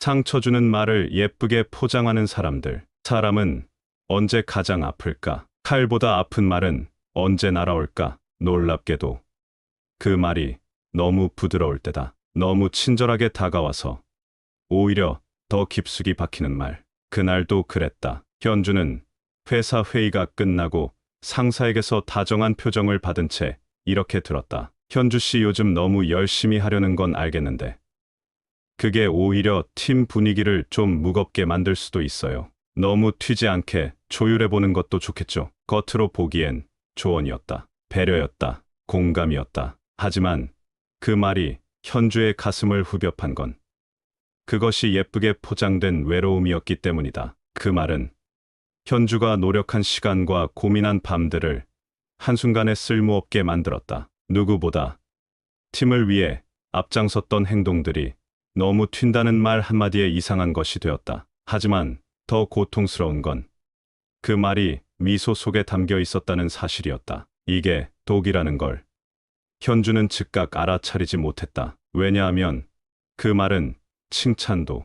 상처 주는 말을 예쁘게 포장하는 사람들. 사람은 언제 가장 아플까? 칼보다 아픈 말은 언제 날아올까? 놀랍게도 그 말이 너무 부드러울 때다. 너무 친절하게 다가와서 오히려 더 깊숙이 박히는 말. 그날도 그랬다. 현주는 회사 회의가 끝나고 상사에게서 다정한 표정을 받은 채 이렇게 들었다. 현주 씨 요즘 너무 열심히 하려는 건 알겠는데 그게 오히려 팀 분위기를 좀 무겁게 만들 수도 있어요. 너무 튀지 않게 조율해보는 것도 좋겠죠. 겉으로 보기엔 조언이었다. 배려였다. 공감이었다. 하지만 그 말이 현주의 가슴을 후벼 판 건 그것이 예쁘게 포장된 외로움이었기 때문이다. 그 말은 현주가 노력한 시간과 고민한 밤들을 한순간에 쓸모없게 만들었다. 누구보다 팀을 위해 앞장섰던 행동들이 너무 튄다는 말 한마디에 이상한 것이 되었다. 하지만 더 고통스러운 건 그 말이 미소 속에 담겨 있었다는 사실이었다. 이게 독이라는 걸 현주는 즉각 알아차리지 못했다. 왜냐하면 그 말은 칭찬도,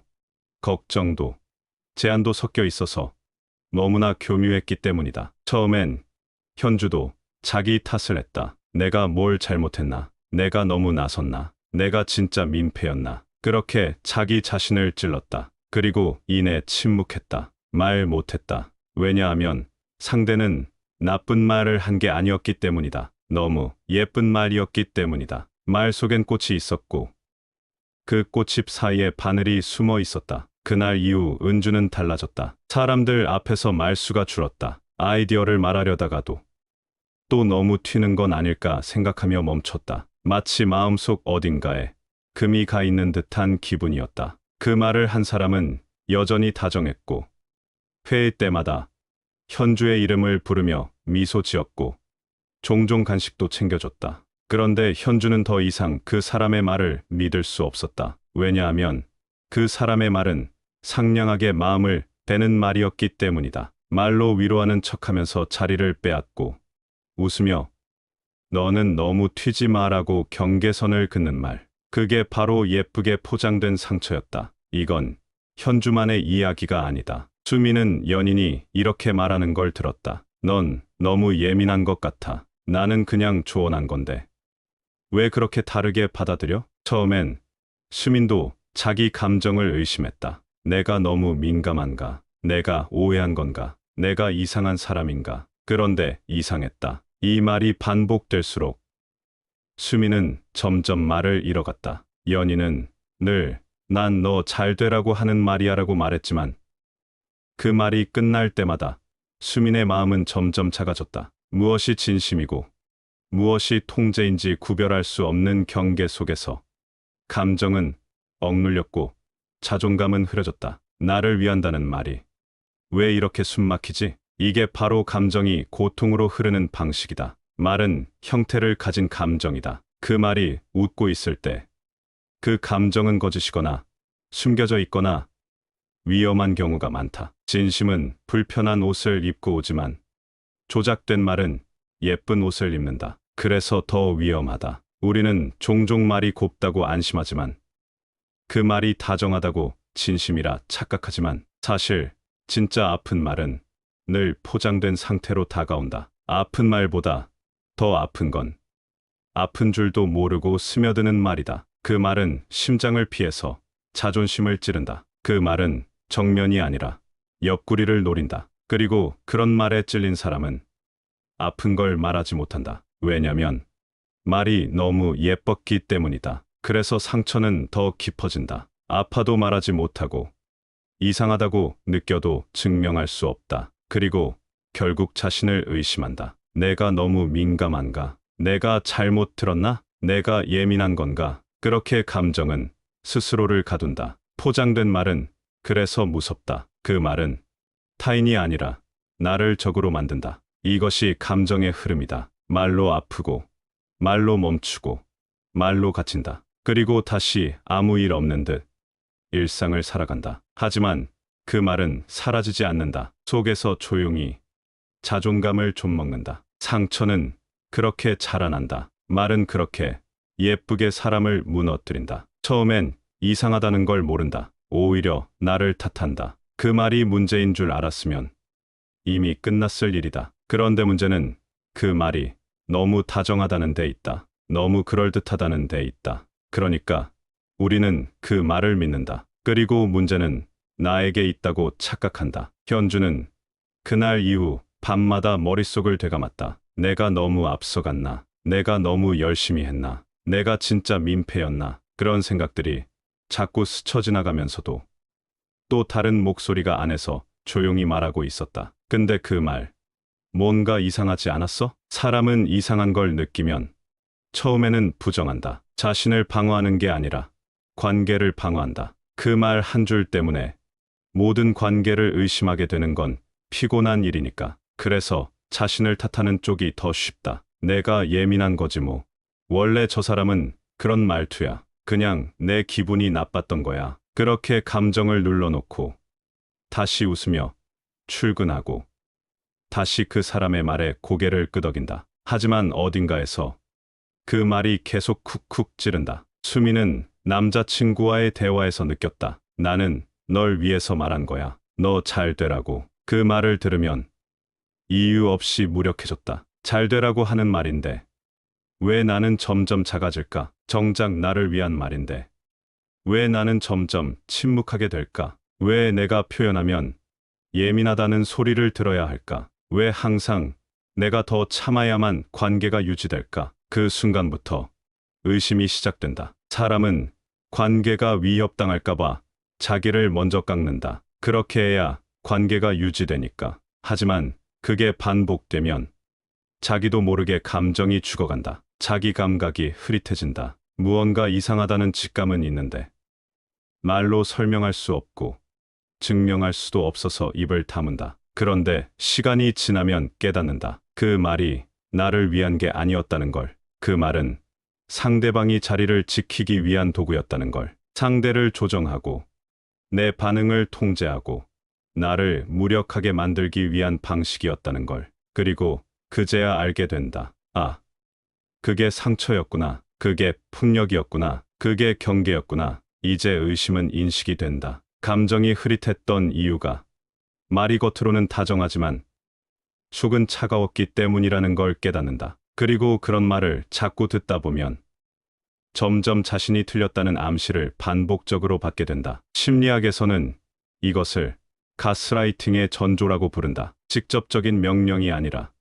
걱정도, 제안도 섞여 있어서 너무나 교묘했기 때문이다. 처음엔 현주도 자기 탓을 했다. 내가 뭘 잘못했나? 내가 너무 나섰나? 내가 진짜 민폐였나? 그렇게 자기 자신을 찔렀다. 그리고 이내 침묵했다. 말 못했다. 왜냐하면 상대는 나쁜 말을 한 게 아니었기 때문이다. 너무 예쁜 말이었기 때문이다. 말 속엔 꽃이 있었고 그 꽃잎 사이에 바늘이 숨어 있었다. 그날 이후 은주는 달라졌다. 사람들 앞에서 말수가 줄었다. 아이디어를 말하려다가도 또 너무 튀는 건 아닐까 생각하며 멈췄다. 마치 마음속 어딘가에 금이 가 있는 듯한 기분이었다. 그 말을 한 사람은 여전히 다정했고 회의 때마다 현주의 이름을 부르며 미소 지었고 종종 간식도 챙겨줬다. 그런데 현주는 더 이상 그 사람의 말을 믿을 수 없었다. 왜냐하면 그 사람의 말은 상냥하게 마음을 베는 말이었기 때문이다. 말로 위로하는 척하면서 자리를 빼앗고 웃으며 너는 너무 튀지 마라고 경계선을 긋는 말. 그게 바로 예쁘게 포장된 상처였다. 이건 현주만의 이야기가 아니다. 수미는 연인이 이렇게 말하는 걸 들었다. 넌 너무 예민한 것 같아. 나는 그냥 조언한 건데. 왜 그렇게 다르게 받아들여? 처음엔 수민도 자기 감정을 의심했다. 내가 너무 민감한가? 내가 오해한 건가? 내가 이상한 사람인가? 그런데 이상했다. 이 말이 반복될수록 수민은 점점 말을 잃어갔다. 연희는 늘 난 너 잘 되라고 하는 말이야라고 말했지만 그 말이 끝날 때마다 수민의 마음은 점점 작아졌다. 무엇이 진심이고 무엇이 통제인지 구별할 수 없는 경계 속에서 감정은 억눌렸고 자존감은 흐려졌다. 나를 위한다는 말이 왜 이렇게 숨막히지? 이게 바로 감정이 고통으로 흐르는 방식이다. 말은 형태를 가진 감정이다. 그 말이 웃고 있을 때 그 감정은 거짓이거나 숨겨져 있거나 위험한 경우가 많다. 진심은 불편한 옷을 입고 오지만 조작된 말은 예쁜 옷을 입는다. 그래서 더 위험하다. 우리는 종종 말이 곱다고 안심하지만 그 말이 다정하다고 진심이라 착각하지만 사실 진짜 아픈 말은 늘 포장된 상태로 다가온다. 아픈 말보다 더 아픈 건 아픈 줄도 모르고 스며드는 말이다. 그 말은 심장을 피해서 자존심을 찌른다. 그 말은 정면이 아니라 옆구리를 노린다. 그리고 그런 말에 찔린 사람은 아픈 걸 말하지 못한다. 왜냐면 말이 너무 예뻤기 때문이다. 그래서 상처는 더 깊어진다. 아파도 말하지 못하고 이상하다고 느껴도 증명할 수 없다. 그리고 결국 자신을 의심한다. 내가 너무 민감한가? 내가 잘못 들었나? 내가 예민한 건가? 그렇게 감정은 스스로를 가둔다. 포장된 말은 그래서 무섭다. 그 말은 타인이 아니라 나를 적으로 만든다. 이것이 감정의 흐름이다. 말로 아프고, 말로 멈추고, 말로 갇힌다. 그리고 다시 아무 일 없는 듯 일상을 살아간다. 하지만 그 말은 사라지지 않는다. 속에서 조용히 자존감을 좀먹는다. 상처는 그렇게 자라난다. 말은 그렇게 예쁘게 사람을 무너뜨린다. 처음엔 이상하다는 걸 모른다. 오히려 나를 탓한다. 그 말이 문제인 줄 알았으면 이미 끝났을 일이다. 그런데 문제는 그 말이 너무 다정하다는 데 있다. 너무 그럴듯하다는 데 있다. 그러니까 우리는 그 말을 믿는다. 그리고 문제는 나에게 있다고 착각한다. 현주는 그날 이후 밤마다 머릿속을 되감았다. 내가 너무 앞서갔나? 내가 너무 열심히 했나? 내가 진짜 민폐였나? 그런 생각들이 자꾸 스쳐 지나가면서도 또 다른 목소리가 안에서 조용히 말하고 있었다. 근데 그 말, 뭔가 이상하지 않았어? 사람은 이상한 걸 느끼면 처음에는 부정한다. 자신을 방어하는 게 아니라 관계를 방어한다. 그 말 한 줄 때문에 모든 관계를 의심하게 되는 건 피곤한 일이니까. 그래서 자신을 탓하는 쪽이 더 쉽다. 내가 예민한 거지 뭐. 원래 저 사람은 그런 말투야. 그냥 내 기분이 나빴던 거야. 그렇게 감정을 눌러놓고 다시 웃으며 출근하고 다시 그 사람의 말에 고개를 끄덕인다. 하지만 어딘가에서 그 말이 계속 쿡쿡 찌른다. 수미는 남자친구와의 대화에서 느꼈다. 나는 널 위해서 말한 거야. 너 잘 되라고. 그 말을 들으면 이유 없이 무력해졌다. 잘 되라고 하는 말인데 왜 나는 점점 작아질까? 정작 나를 위한 말인데 왜 나는 점점 침묵하게 될까? 왜 내가 표현하면 예민하다는 소리를 들어야 할까? 왜 항상 내가 더 참아야만 관계가 유지될까? 그 순간부터 의심이 시작된다. 사람은 관계가 위협당할까봐 자기를 먼저 깎는다. 그렇게 해야 관계가 유지되니까. 하지만 그게 반복되면 자기도 모르게 감정이 죽어간다. 자기 감각이 흐릿해진다. 무언가 이상하다는 직감은 있는데 말로 설명할 수 없고 증명할 수도 없어서 입을 다문다. 그런데 시간이 지나면 깨닫는다. 그 말이 나를 위한 게 아니었다는 걸. 그 말은 상대방이 자리를 지키기 위한 도구였다는 걸. 상대를 조정하고 내 반응을 통제하고 나를 무력하게 만들기 위한 방식이었다는 걸. 그리고 그제야 알게 된다. 아, 그게 상처였구나. 그게 폭력이었구나. 그게 경계였구나. 이제 의심은 인식이 된다. 감정이 흐릿했던 이유가 말이 겉으로는 다정하지만 속은 차가웠기 때문이라는 걸 깨닫는다. 그리고 그런 말을 자꾸 듣다 보면 점점 자신이 틀렸다는 암시를 반복적으로 받게 된다. 심리학에서는 이것을 가스라이팅의 전조라고 부른다. 직접적인 명령이 아니라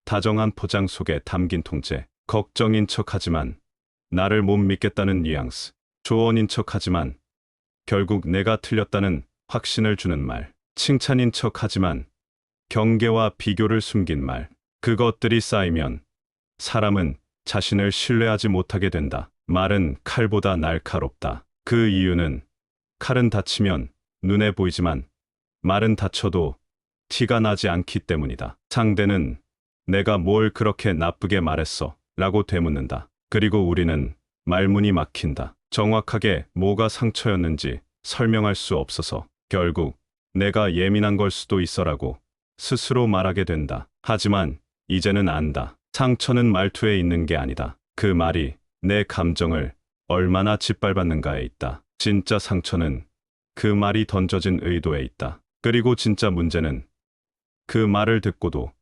다정한 포장 속에 담긴 통제. 걱정인 척하지만 나를 못 믿겠다는 뉘앙스. 조언인 척하지만 결국 내가 틀렸다는 확신을 주는 말. 칭찬인 척하지만 경계와 비교를 숨긴 말. 그것들이 쌓이면 사람은 자신을 신뢰하지 못하게 된다. 말은 칼보다 날카롭다. 그 이유는 칼은 다치면 눈에 보이지만 말은 다쳐도 티가 나지 않기 때문이다. 상대는 내가 뭘 그렇게 나쁘게 말했어? 라고 되묻는다. 그리고 우리는 말문이 막힌다. 정확하게 뭐가 상처였는지 설명할 수 없어서 결국 내가 예민한 걸 수도 있어라고 스스로 말하게 된다. 하지만 이제는 안다. 상처는 말투에 있는 게 아니다. 그 말이 내 감정을 얼마나 짓밟았는가에 있다. 진짜 상처는 그 말이 던져진 의도에 있다. 그리고 진짜 문제는 그 말을 듣고도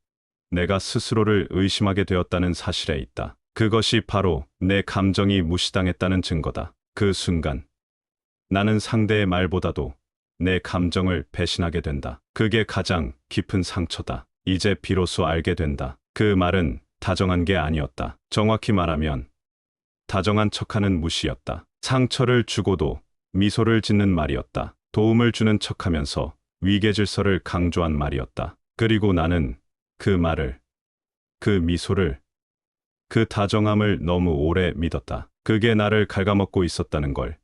내가 스스로를 의심하게 되었다는 사실에 있다. 그것이 바로 내 감정이 무시당했다는 증거다. 그 순간 나는 상대의 말보다도 내 감정을 배신하게 된다. 그게 가장 깊은 상처다. 이제 비로소 알게 된다. 그 말은 다정한 게 아니었다. 정확히 말하면 다정한 척하는 무시였다. 상처를 주고도 미소를 짓는 말이었다. 도움을 주는 척하면서 위계질서를 강조한 말이었다. 그리고 나는 그 말을, 그 미소를, 그 다정함을 너무 오래 믿었다. 그게 나를 갉아먹고 있었다는 걸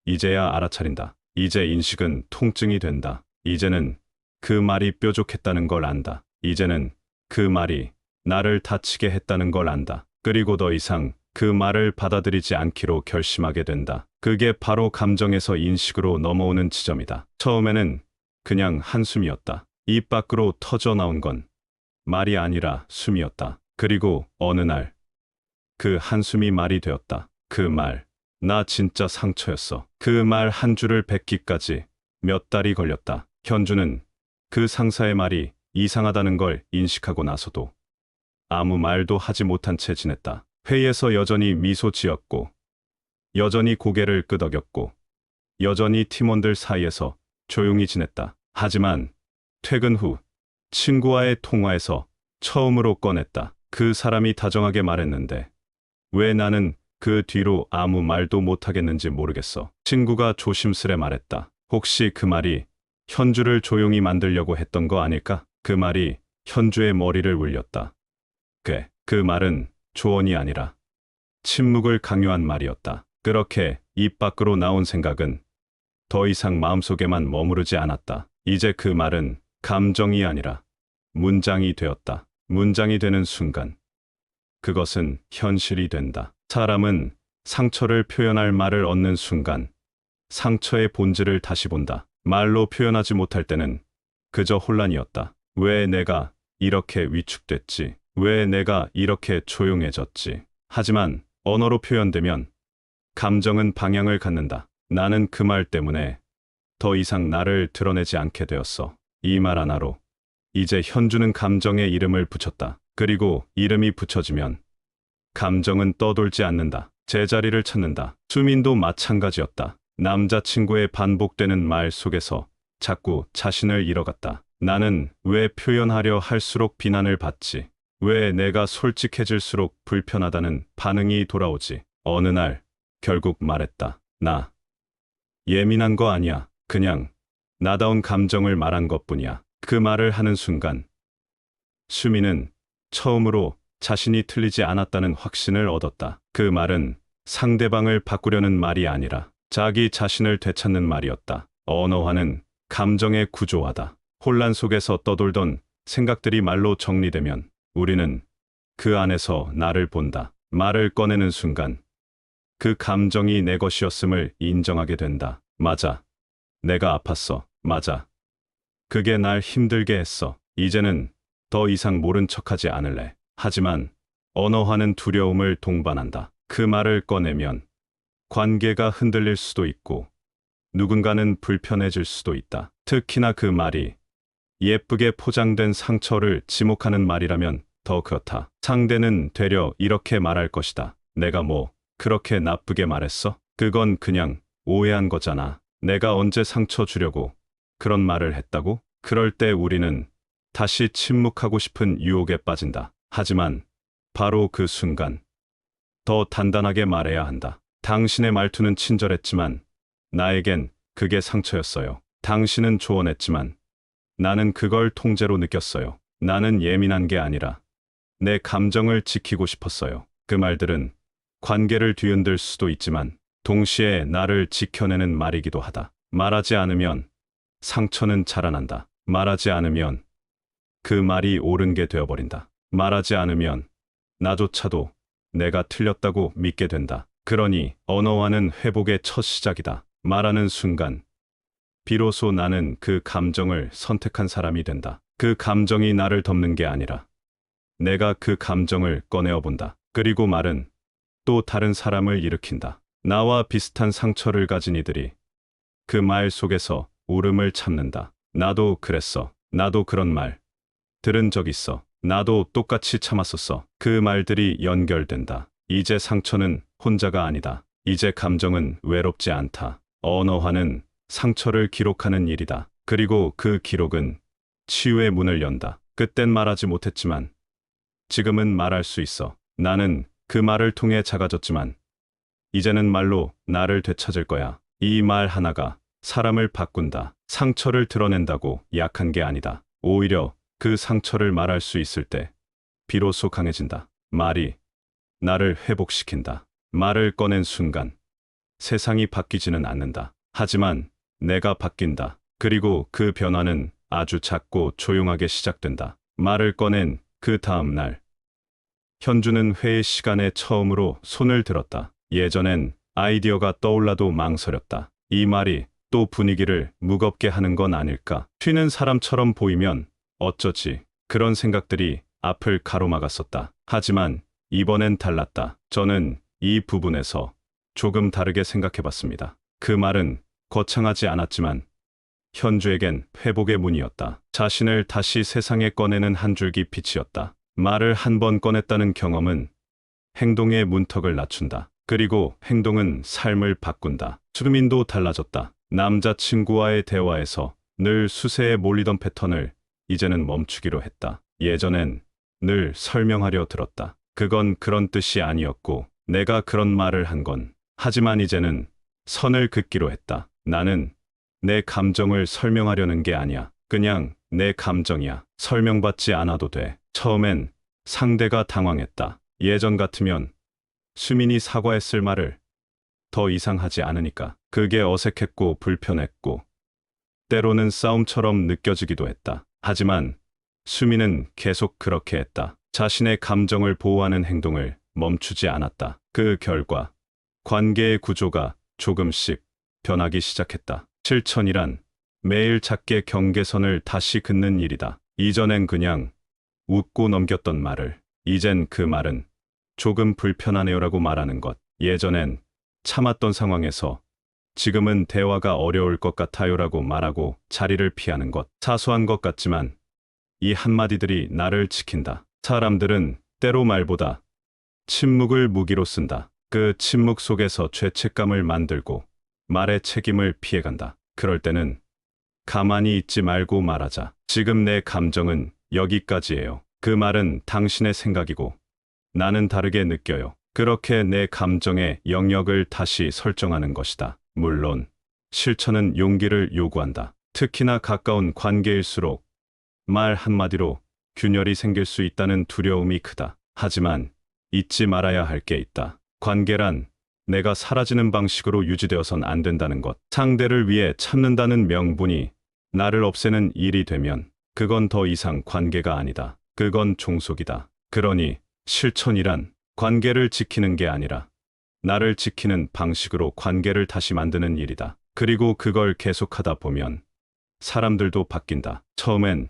이제야 알아차린다. 이제 인식은 통증이 된다. 이제는 그 말이 뾰족했다는 걸 안다. 이제는 그 말이 나를 다치게 했다는 걸 안다. 그리고 더 이상 그 말을 받아들이지 않기로 결심하게 된다. 그게 바로 감정에서 인식으로 넘어오는 지점이다. 처음에는 그냥 한숨이었다. 입 밖으로 터져 나온 건 말이 아니라 숨이었다. 그리고 어느 날 그 한숨이 말이 되었다. 그 말, 나 진짜 상처였어. 그 말 한 줄을 뱉기까지 몇 달이 걸렸다. 현주는 그 상사의 말이 이상하다는 걸 인식하고 나서도 아무 말도 하지 못한 채 지냈다. 회의에서 여전히 미소 지었고, 여전히 고개를 끄덕였고, 여전히 팀원들 사이에서 조용히 지냈다. 하지만 퇴근 후 친구와의 통화에서 처음으로 꺼냈다. 그 사람이 다정하게 말했는데 왜 나는 그 뒤로 아무 말도 못하겠는지 모르겠어. 친구가 조심스레 말했다. 혹시 그 말이 현주를 조용히 만들려고 했던 거 아닐까? 그 말이 현주의 머리를 울렸다. 그 말은 조언이 아니라 침묵을 강요한 말이었다. 그렇게 입 밖으로 나온 생각은 더 이상 마음속에만 머무르지 않았다. 이제 그 말은 감정이 아니라 문장이 되었다. 문장이 되는 순간 그것은 현실이 된다. 사람은 상처를 표현할 말을 얻는 순간 상처의 본질을 다시 본다. 말로 표현하지 못할 때는 그저 혼란이었다. 왜 내가 이렇게 위축됐지? 왜 내가 이렇게 조용해졌지? 하지만 언어로 표현되면 감정은 방향을 갖는다. 나는 그 말 때문에 더 이상 나를 드러내지 않게 되었어. 이 말 하나로 이제 현주는 감정에 이름을 붙였다. 그리고 이름이 붙여지면 감정은 떠돌지 않는다. 제자리를 찾는다. 수민도 마찬가지였다. 남자친구의 반복되는 말 속에서 자꾸 자신을 잃어갔다. 나는 왜 표현하려 할수록 비난을 받지? 왜 내가 솔직해질수록 불편하다는 반응이 돌아오지? 어느 날 결국 말했다. 나 예민한 거 아니야. 그냥 나다운 감정을 말한 것뿐이야. 그 말을 하는 순간 수미는 처음으로 자신이 틀리지 않았다는 확신을 얻었다. 그 말은 상대방을 바꾸려는 말이 아니라 자기 자신을 되찾는 말이었다. 언어화는 감정의 구조화다. 혼란 속에서 떠돌던 생각들이 말로 정리되면 우리는 그 안에서 나를 본다. 말을 꺼내는 순간 그 감정이 내 것이었음을 인정하게 된다. 맞아. 내가 아팠어. 맞아. 그게 날 힘들게 했어. 이제는 더 이상 모른 척하지 않을래. 하지만 언어화는 두려움을 동반한다. 그 말을 꺼내면 관계가 흔들릴 수도 있고 누군가는 불편해질 수도 있다. 특히나 그 말이 예쁘게 포장된 상처를 지목하는 말이라면 더 그렇다. 상대는 되려 이렇게 말할 것이다. 내가 뭐 그렇게 나쁘게 말했어? 그건 그냥 오해한 거잖아. 내가 언제 상처 주려고 그런 말을 했다고? 그럴 때 우리는 다시 침묵하고 싶은 유혹에 빠진다. 하지만 바로 그 순간 더 단단하게 말해야 한다. 당신의 말투는 친절했지만 나에겐 그게 상처였어요. 당신은 조언했지만 나는 그걸 통제로 느꼈어요. 나는 예민한 게 아니라 내 감정을 지키고 싶었어요. 그 말들은 관계를 뒤흔들 수도 있지만 동시에 나를 지켜내는 말이기도 하다. 말하지 않으면 상처는 자라난다. 말하지 않으면 그 말이 옳은 게 되어버린다. 말하지 않으면 나조차도 내가 틀렸다고 믿게 된다. 그러니 언어화는 회복의 첫 시작이다. 말하는 순간 비로소 나는 그 감정을 선택한 사람이 된다. 그 감정이 나를 덮는 게 아니라 내가 그 감정을 꺼내어 본다. 그리고 말은 또 다른 사람을 일으킨다. 나와 비슷한 상처를 가진 이들이 그 말 속에서 울음을 참는다. 나도 그랬어. 나도 그런 말 들은 적 있어. 나도 똑같이 참았었어. 그 말들이 연결된다. 이제 상처는 혼자가 아니다. 이제 감정은 외롭지 않다. 언어화는 상처를 기록하는 일이다. 그리고 그 기록은 치유의 문을 연다. 그땐 말하지 못했지만 지금은 말할 수 있어. 나는 그 말을 통해 작아졌지만 이제는 말로 나를 되찾을 거야. 이 말 하나가 사람을 바꾼다. 상처를 드러낸다고 약한 게 아니다. 오히려 그 상처를 말할 수 있을 때 비로소 강해진다. 말이 나를 회복시킨다. 말을 꺼낸 순간 세상이 바뀌지는 않는다. 하지만 내가 바뀐다. 그리고 그 변화는 아주 작고 조용하게 시작된다. 말을 꺼낸 그 다음 날 현주는 회의 시간에 처음으로 손을 들었다. 예전엔 아이디어가 떠올라도 망설였다. 이 말이 또 분위기를 무겁게 하는 건 아닐까? 쉬는 사람처럼 보이면 어쩌지? 그런 생각들이 앞을 가로막았었다. 하지만 이번엔 달랐다. 저는 이 부분에서 조금 다르게 생각해봤습니다. 그 말은 거창하지 않았지만 현주에겐 회복의 문이었다. 자신을 다시 세상에 꺼내는 한 줄기 빛이었다. 말을 한 번 꺼냈다는 경험은 행동의 문턱을 낮춘다. 그리고 행동은 삶을 바꾼다. 수민도 달라졌다. 남자친구와의 대화에서 늘 수세에 몰리던 패턴을 이제는 멈추기로 했다. 예전엔 늘 설명하려 들었다. 그건 그런 뜻이 아니었고 내가 그런 말을 한 건. 하지만 이제는 선을 긋기로 했다. 나는 내 감정을 설명하려는 게 아니야. 그냥 내 감정이야. 설명받지 않아도 돼. 처음엔 상대가 당황했다. 예전 같으면 수민이 사과했을 말을 더 이상 하지 않으니까. 그게 어색했고 불편했고 때로는 싸움처럼 느껴지기도 했다. 하지만 수민은 계속 그렇게 했다. 자신의 감정을 보호하는 행동을 멈추지 않았다. 그 결과 관계의 구조가 조금씩 변하기 시작했다. 실천이란 매일 작게 경계선을 다시 긋는 일이다. 이전엔 그냥 웃고 넘겼던 말을 이젠 그 말은 조금 불편하네요라고 말하는 것. 예전엔 참았던 상황에서 지금은 대화가 어려울 것 같아요라고 말하고 자리를 피하는 것. 사소한 것 같지만 이 한마디들이 나를 지킨다. 사람들은 때로 말보다 침묵을 무기로 쓴다. 그 침묵 속에서 죄책감을 만들고 말의 책임을 피해간다. 그럴 때는 가만히 있지 말고 말하자. 지금 내 감정은 여기까지예요. 그 말은 당신의 생각이고 나는 다르게 느껴요. 그렇게 내 감정의 영역을 다시 설정하는 것이다. 물론 실천은 용기를 요구한다. 특히나 가까운 관계일수록 말 한마디로 균열이 생길 수 있다는 두려움이 크다. 하지만 잊지 말아야 할 게 있다. 관계란 내가 사라지는 방식으로 유지되어선 안 된다는 것. 상대를 위해 참는다는 명분이 나를 없애는 일이 되면 그건 더 이상 관계가 아니다. 그건 종속이다. 그러니 실천이란 관계를 지키는 게 아니라 나를 지키는 방식으로 관계를 다시 만드는 일이다. 그리고 그걸 계속하다 보면 사람들도 바뀐다. 처음엔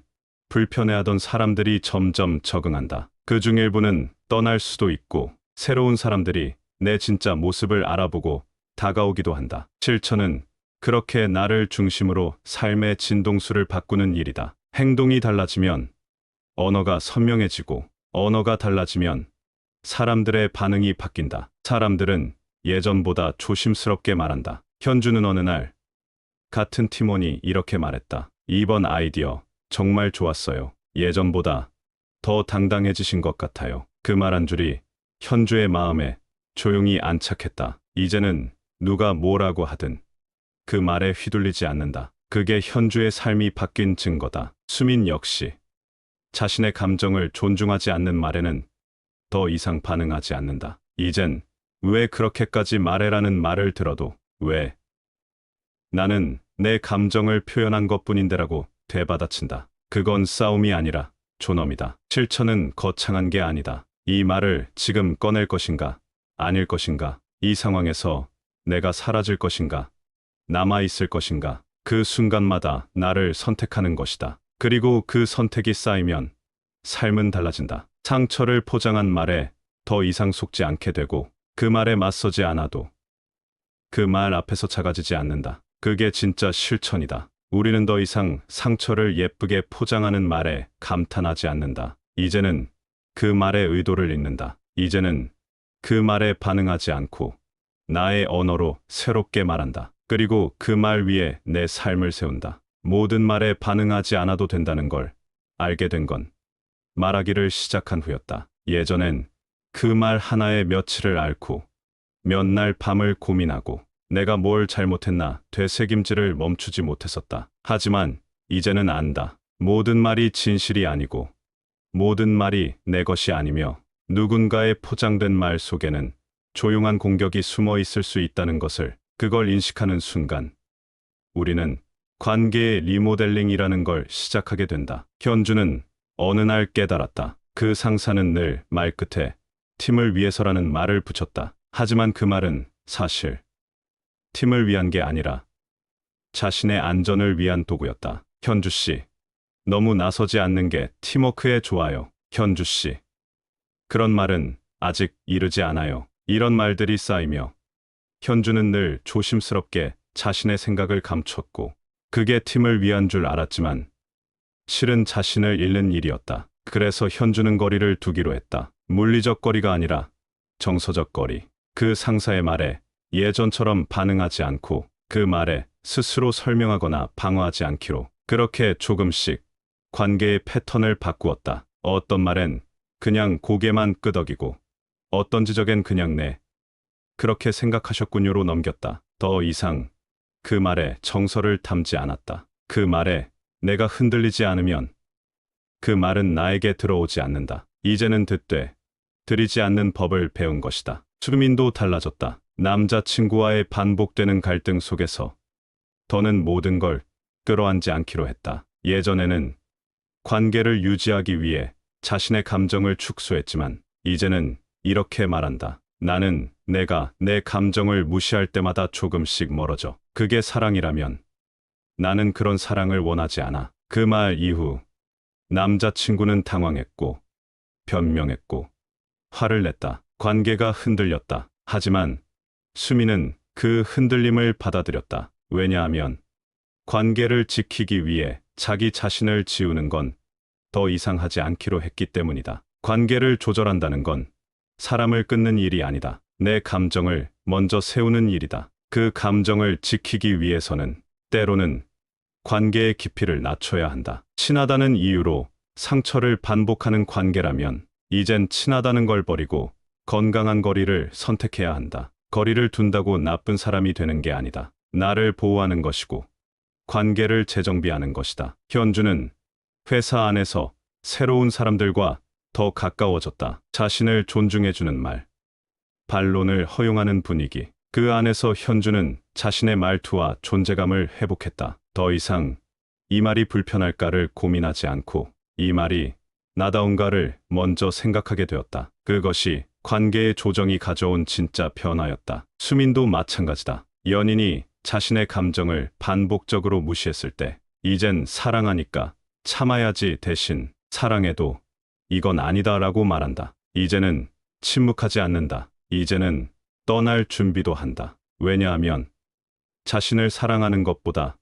불편해하던 사람들이 점점 적응한다. 그중 일부는 떠날 수도 있고 새로운 사람들이 내 진짜 모습을 알아보고 다가오기도 한다. 실천은 그렇게 나를 중심으로 삶의 진동수를 바꾸는 일이다. 행동이 달라지면 언어가 선명해지고 언어가 달라지면 사람들의 반응이 바뀐다. 사람들은 예전보다 조심스럽게 말한다. 현주는 어느 날 같은 팀원이 이렇게 말했다. 이번 아이디어 정말 좋았어요. 예전보다 더 당당해지신 것 같아요. 그 말 한 줄이 현주의 마음에 조용히 안착했다. 이제는 누가 뭐라고 하든 그 말에 휘둘리지 않는다. 그게 현주의 삶이 바뀐 증거다. 수민 역시 자신의 감정을 존중하지 않는 말에는 더 이상 반응하지 않는다. 이젠 왜 그렇게까지 말해라는 말을 들어도 왜 나는 내 감정을 표현한 것뿐인데라고 되받아친다. 그건 싸움이 아니라 존엄이다. 실천은 거창한 게 아니다. 이 말을 지금 꺼낼 것인가 아닐 것인가, 이 상황에서 내가 사라질 것인가 남아있을 것인가, 그 순간마다 나를 선택하는 것이다. 그리고 그 선택이 쌓이면 삶은 달라진다. 상처를 포장한 말에 더 이상 속지 않게 되고 그 말에 맞서지 않아도 그 말 앞에서 작아지지 않는다. 그게 진짜 실천이다. 우리는 더 이상 상처를 예쁘게 포장하는 말에 감탄하지 않는다. 이제는 그 말의 의도를 읽는다. 이제는 그 말에 반응하지 않고 나의 언어로 새롭게 말한다. 그리고 그 말 위에 내 삶을 세운다. 모든 말에 반응하지 않아도 된다는 걸 알게 된 건 말하기를 시작한 후였다. 예전엔 그 말 하나에 며칠을 앓고 몇 날 밤을 고민하고 내가 뭘 잘못했나 되새김질을 멈추지 못했었다. 하지만 이제는 안다. 모든 말이 진실이 아니고 모든 말이 내 것이 아니며 누군가의 포장된 말 속에는 조용한 공격이 숨어 있을 수 있다는 것을, 그걸 인식하는 순간 우리는 관계의 리모델링이라는 걸 시작하게 된다. 현주는 어느 날 깨달았다. 그 상사는 늘 말끝에 팀을 위해서라는 말을 붙였다. 하지만 그 말은 사실 팀을 위한 게 아니라 자신의 안전을 위한 도구였다. 현주 씨, 너무 나서지 않는 게 팀워크에 좋아요. 현주 씨, 그런 말은 아직 이르지 않아요. 이런 말들이 쌓이며 현주는 늘 조심스럽게 자신의 생각을 감췄고 그게 팀을 위한 줄 알았지만 실은 자신을 잃는 일이었다. 그래서 현주는 거리를 두기로 했다. 물리적 거리가 아니라 정서적 거리. 그 상사의 말에 예전처럼 반응하지 않고 그 말에 스스로 설명하거나 방어하지 않기로. 그렇게 조금씩 관계의 패턴을 바꾸었다. 어떤 말엔 그냥 고개만 끄덕이고 어떤 지적엔 그냥 네, 그렇게 생각하셨군요로 넘겼다. 더 이상 그 말에 정서를 담지 않았다. 그 말에 내가 흔들리지 않으면 그 말은 나에게 들어오지 않는다. 이제는 듣되 들이지 않는 법을 배운 것이다. 수민도 달라졌다. 남자친구와의 반복되는 갈등 속에서 더는 모든 걸 끌어안지 않기로 했다. 예전에는 관계를 유지하기 위해 자신의 감정을 축소했지만 이제는 이렇게 말한다. 나는 내가 내 감정을 무시할 때마다 조금씩 멀어져. 그게 사랑이라면 나는 그런 사랑을 원하지 않아. 그 말 이후 남자친구는 당황했고 변명했고 화를 냈다. 관계가 흔들렸다. 하지만 수미는 그 흔들림을 받아들였다. 왜냐하면 관계를 지키기 위해 자기 자신을 지우는 건 더 이상 하지 않기로 했기 때문이다. 관계를 조절한다는 건 사람을 끊는 일이 아니다. 내 감정을 먼저 세우는 일이다. 그 감정을 지키기 위해서는 때로는 관계의 깊이를 낮춰야 한다. 친하다는 이유로 상처를 반복하는 관계라면 이젠 친하다는 걸 버리고 건강한 거리를 선택해야 한다. 거리를 둔다고 나쁜 사람이 되는 게 아니다. 나를 보호하는 것이고 관계를 재정비하는 것이다. 현주는 회사 안에서 새로운 사람들과 더 가까워졌다. 자신을 존중해주는 말, 반론을 허용하는 분위기. 그 안에서 현주는 자신의 말투와 존재감을 회복했다. 더 이상 이 말이 불편할까를 고민하지 않고 이 말이 나다운가를 먼저 생각하게 되었다. 그것이 관계의 조정이 가져온 진짜 변화였다. 수민도 마찬가지다. 연인이 자신의 감정을 반복적으로 무시했을 때 이젠 사랑하니까 참아야지 대신 사랑해도 이건 아니다라고 말한다. 이제는 침묵하지 않는다. 이제는 떠날 준비도 한다. 왜냐하면 자신을 사랑하는 것보다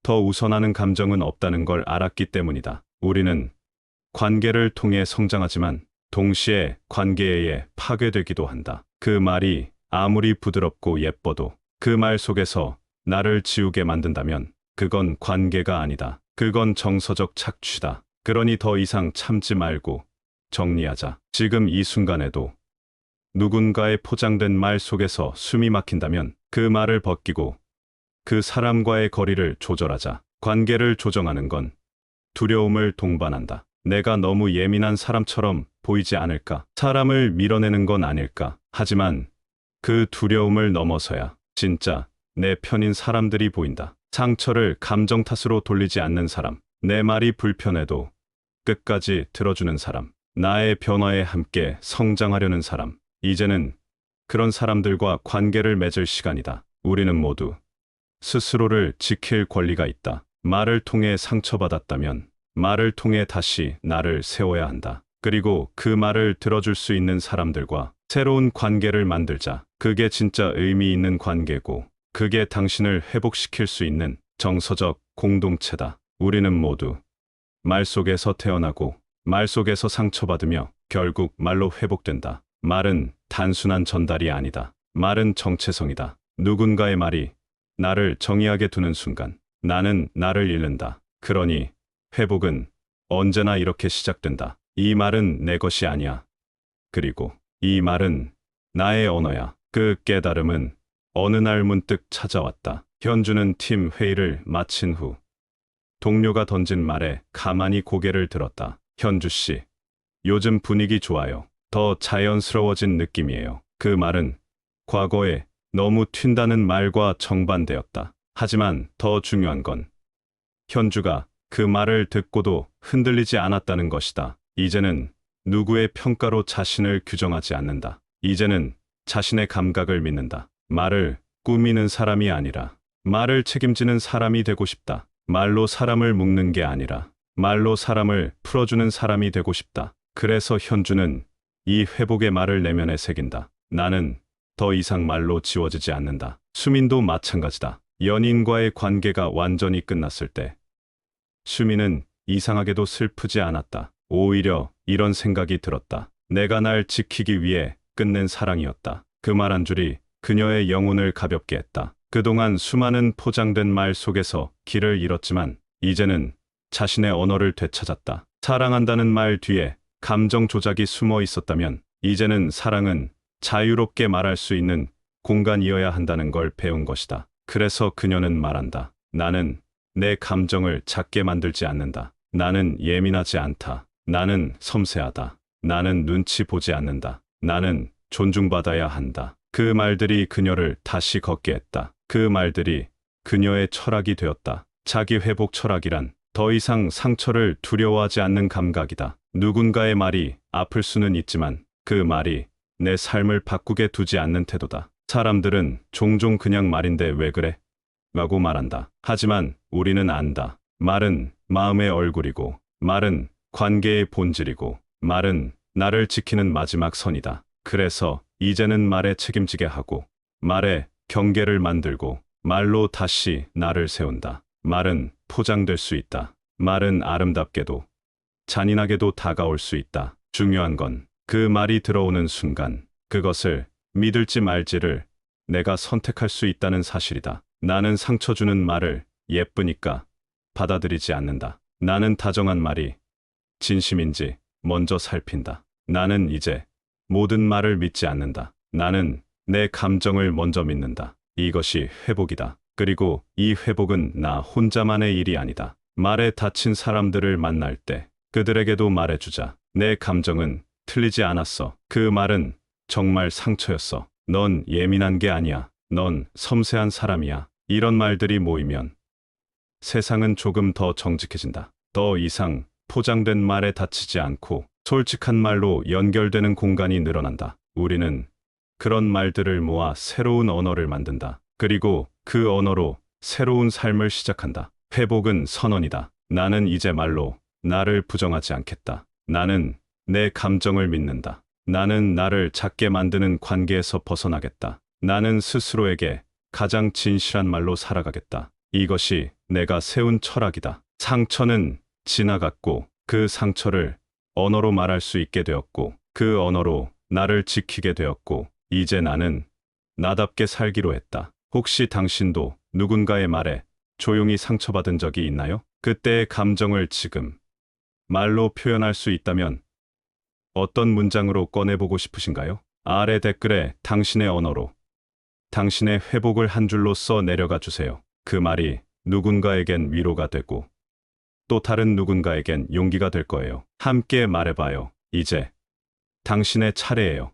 더 우선하는 감정은 없다는 걸 알았기 때문이다. 우리는 관계를 통해 성장하지만 동시에 관계에 의해 파괴되기도 한다. 그 말이 아무리 부드럽고 예뻐도 그 말 속에서 나를 지우게 만든다면 그건 관계가 아니다. 그건 정서적 착취다. 그러니 더 이상 참지 말고 정리하자. 지금 이 순간에도 누군가의 포장된 말 속에서 숨이 막힌다면 그 말을 벗기고 그 사람과의 거리를 조절하자. 관계를 조정하는 건 두려움을 동반한다. 내가 너무 예민한 사람처럼 보이지 않을까? 사람을 밀어내는 건 아닐까? 하지만 그 두려움을 넘어서야 진짜 내 편인 사람들이 보인다. 상처를 감정 탓으로 돌리지 않는 사람. 내 말이 불편해도 끝까지 들어주는 사람. 나의 변화에 함께 성장하려는 사람. 이제는 그런 사람들과 관계를 맺을 시간이다. 우리는 모두 스스로를 지킬 권리가 있다. 말을 통해 상처받았다면 말을 통해 다시 나를 세워야 한다. 그리고 그 말을 들어줄 수 있는 사람들과 새로운 관계를 만들자. 그게 진짜 의미 있는 관계고 그게 당신을 회복시킬 수 있는 정서적 공동체다. 우리는 모두 말 속에서 태어나고 말 속에서 상처받으며 결국 말로 회복된다. 말은 단순한 전달이 아니다. 말은 정체성이다. 누군가의 말이 나를 정의하게 두는 순간 나는 나를 잃는다. 그러니 회복은 언제나 이렇게 시작된다. 이 말은 내 것이 아니야. 그리고 이 말은 나의 언어야. 그 깨달음은 어느 날 문득 찾아왔다. 현주는 팀 회의를 마친 후 동료가 던진 말에 가만히 고개를 들었다. 현주 씨, 요즘 분위기 좋아요. 더 자연스러워진 느낌이에요. 그 말은 과거에 너무 튄다는 말과 정반대였다. 하지만 더 중요한 건 현주가 그 말을 듣고도 흔들리지 않았다는 것이다. 이제는 누구의 평가로 자신을 규정하지 않는다. 이제는 자신의 감각을 믿는다. 말을 꾸미는 사람이 아니라 말을 책임지는 사람이 되고 싶다. 말로 사람을 묶는 게 아니라 말로 사람을 풀어주는 사람이 되고 싶다. 그래서 현주는 이 회복의 말을 내면에 새긴다. 나는 더 이상 말로 지워지지 않는다. 수민도 마찬가지다. 연인과의 관계가 완전히 끝났을 때 수미는 이상하게도 슬프지 않았다. 오히려 이런 생각이 들었다. 내가 날 지키기 위해 끝낸 사랑이었다. 그 말 한 줄이 그녀의 영혼을 가볍게 했다. 그동안 수많은 포장된 말 속에서 길을 잃었지만 이제는 자신의 언어를 되찾았다. 사랑한다는 말 뒤에 감정 조작이 숨어 있었다면 이제는 사랑은 자유롭게 말할 수 있는 공간이어야 한다는 걸 배운 것이다. 그래서 그녀는 말한다. 나는 내 감정을 작게 만들지 않는다. 나는 예민하지 않다. 나는 섬세하다. 나는 눈치 보지 않는다. 나는 존중받아야 한다. 그 말들이 그녀를 다시 걷게 했다. 그 말들이 그녀의 철학이 되었다. 자기 회복 철학이란 더 이상 상처를 두려워하지 않는 감각이다. 누군가의 말이 아플 수는 있지만 그 말이 내 삶을 바꾸게 두지 않는 태도다. 사람들은 종종 그냥 말인데 왜 그래? 라고 말한다. 하지만 우리는 안다. 말은 마음의 얼굴이고, 말은 관계의 본질이고, 말은 나를 지키는 마지막 선이다. 그래서 이제는 말에 책임지게 하고, 말에 경계를 만들고, 말로 다시 나를 세운다. 말은 포장될 수 있다. 말은 아름답게도, 잔인하게도 다가올 수 있다. 중요한 건 그 말이 들어오는 순간, 그것을 믿을지 말지를 내가 선택할 수 있다는 사실이다. 나는 상처 주는 말을 예쁘니까 받아들이지 않는다. 나는 다정한 말이 진심인지 먼저 살핀다. 나는 이제 모든 말을 믿지 않는다. 나는 내 감정을 먼저 믿는다. 이것이 회복이다. 그리고 이 회복은 나 혼자만의 일이 아니다. 말에 다친 사람들을 만날 때 그들에게도 말해주자. 내 감정은 틀리지 않았어. 그 말은 정말 상처였어. 넌 예민한 게 아니야. 넌 섬세한 사람이야. 이런 말들이 모이면 세상은 조금 더 정직해진다. 더 이상 포장된 말에 다치지 않고 솔직한 말로 연결되는 공간이 늘어난다. 우리는 그런 말들을 모아 새로운 언어를 만든다. 그리고 그 언어로 새로운 삶을 시작한다. 회복은 선언이다. 나는 이제 말로 나를 부정하지 않겠다. 나는 내 감정을 믿는다. 나는 나를 작게 만드는 관계에서 벗어나겠다. 나는 스스로에게 가장 진실한 말로 살아가겠다. 이것이 내가 세운 철학이다. 상처는 지나갔고 그 상처를 언어로 말할 수 있게 되었고 그 언어로 나를 지키게 되었고 이제 나는 나답게 살기로 했다. 혹시 당신도 누군가의 말에 조용히 상처받은 적이 있나요? 그때의 감정을 지금 말로 표현할 수 있다면 어떤 문장으로 꺼내보고 싶으신가요? 아래 댓글에 당신의 언어로 당신의 회복을 한 줄로 써 내려가 주세요. 그 말이 누군가에겐 위로가 되고 또 다른 누군가에겐 용기가 될 거예요. 함께 말해봐요. 이제 당신의 차례예요.